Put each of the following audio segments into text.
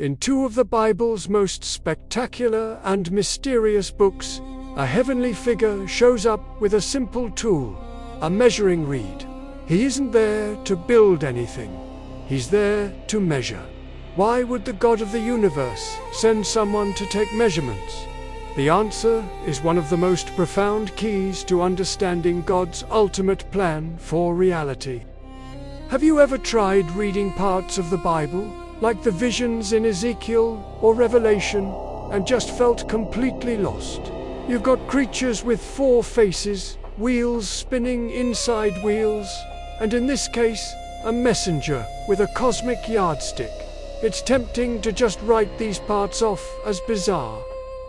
In two of the Bible's most spectacular and mysterious books, a heavenly figure shows up with a simple tool, a measuring reed. He isn't there to build anything. He's there to measure. Why would the God of the universe send someone to take measurements? The answer is one of the most profound keys to understanding God's ultimate plan for reality. Have you ever tried reading parts of the Bible, like the visions in Ezekiel or Revelation, and just felt completely lost? You've got creatures with 4 faces, wheels spinning inside wheels, and in this case, a messenger with a cosmic yardstick. It's tempting to just write these parts off as bizarre.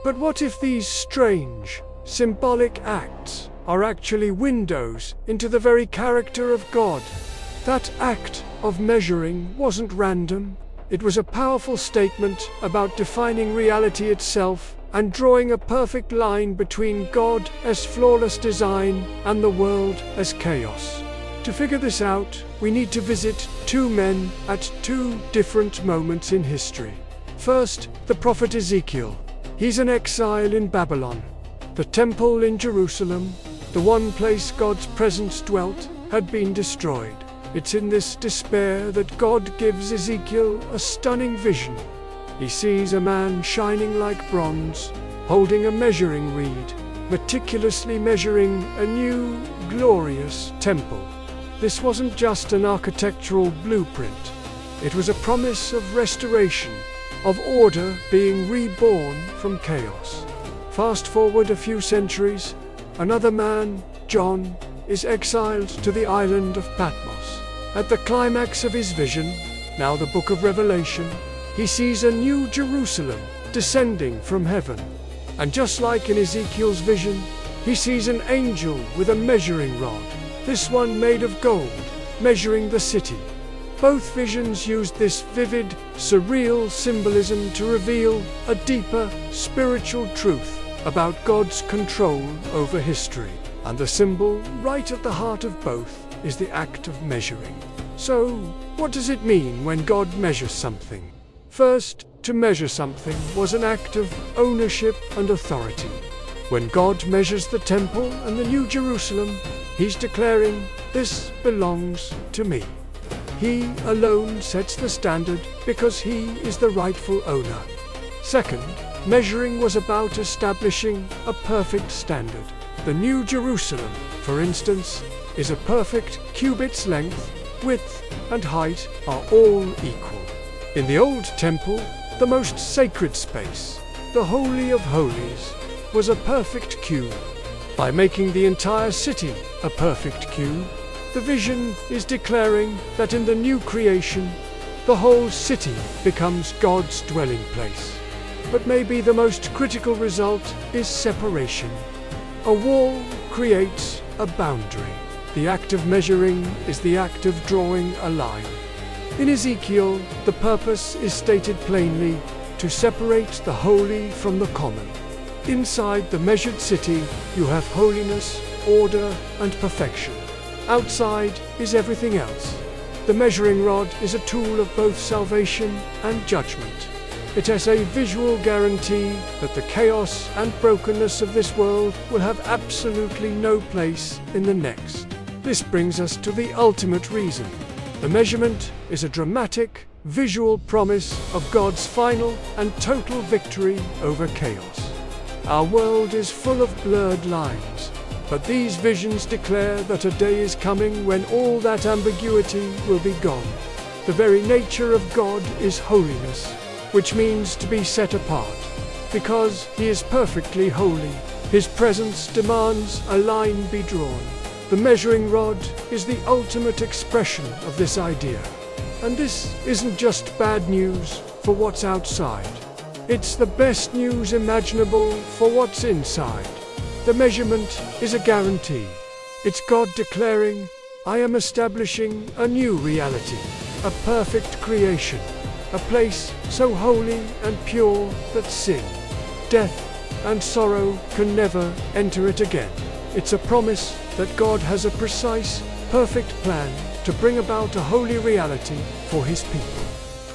But what if these strange, symbolic acts are actually windows into the very character of God? That act of measuring wasn't random. It was a powerful statement about defining reality itself and drawing a perfect line between God as flawless design and the world as chaos. To figure this out, we need to visit 2 men at 2 different moments in history. First, the prophet Ezekiel. He's an exile in Babylon. The temple in Jerusalem, the one place God's presence dwelt, had been destroyed. It's in this despair that God gives Ezekiel a stunning vision. He sees a man shining like bronze, holding a measuring reed, meticulously measuring a new, glorious temple. This wasn't just an architectural blueprint. It was a promise of restoration, of order being reborn from chaos. Fast forward a few centuries, another man, John, is exiled to the island of Patmos. At the climax of his vision, now the book of Revelation, he sees a new Jerusalem descending from heaven. And just like in Ezekiel's vision, he sees an angel with a measuring rod, this one made of gold, measuring the city. Both visions used this vivid, surreal symbolism to reveal a deeper, spiritual truth about God's control over history. And the symbol right at the heart of both is the act of measuring. So, what does it mean when God measures something? First, to measure something was an act of ownership and authority. When God measures the temple and the New Jerusalem, He's declaring, "This belongs to me." He alone sets the standard because He is the rightful owner. Second, measuring was about establishing a perfect standard. The New Jerusalem, for instance, is a perfect cubit's length, width, and height are all equal. In the old temple, the most sacred space, the Holy of Holies, was a perfect cube. By making the entire city a perfect cube, the vision is declaring that in the new creation, the whole city becomes God's dwelling place. But maybe the most critical result is separation. A wall creates a boundary. The act of measuring is the act of drawing a line. In Ezekiel, the purpose is stated plainly: to separate the holy from the common. Inside the measured city, you have holiness, order, and perfection. Outside is everything else. The measuring rod is a tool of both salvation and judgment. It has a visual guarantee that the chaos and brokenness of this world will have absolutely no place in the next. This brings us to the ultimate reason. The measurement is a dramatic, visual promise of God's final and total victory over chaos. Our world is full of blurred lines, but these visions declare that a day is coming when all that ambiguity will be gone. The very nature of God is holiness, which means to be set apart. Because He is perfectly holy, His presence demands a line be drawn. The measuring rod is the ultimate expression of this idea. And this isn't just bad news for what's outside. It's the best news imaginable for what's inside. The measurement is a guarantee. It's God declaring, "I am establishing a new reality, a perfect creation, a place so holy and pure that sin, death, and sorrow can never enter it again." It's a promise that God has a precise, perfect plan to bring about a holy reality for His people.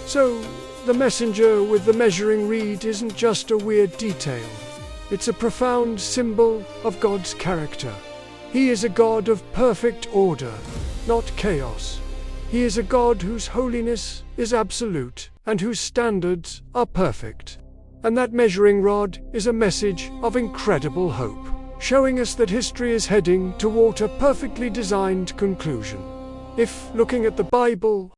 So, The messenger with the measuring reed isn't just a weird detail. It's a profound symbol of God's character. He is a God of perfect order, not chaos. He is a God whose holiness is absolute and whose standards are perfect. And that measuring rod is a message of incredible hope, showing us that history is heading toward a perfectly designed conclusion. If, looking at the Bible,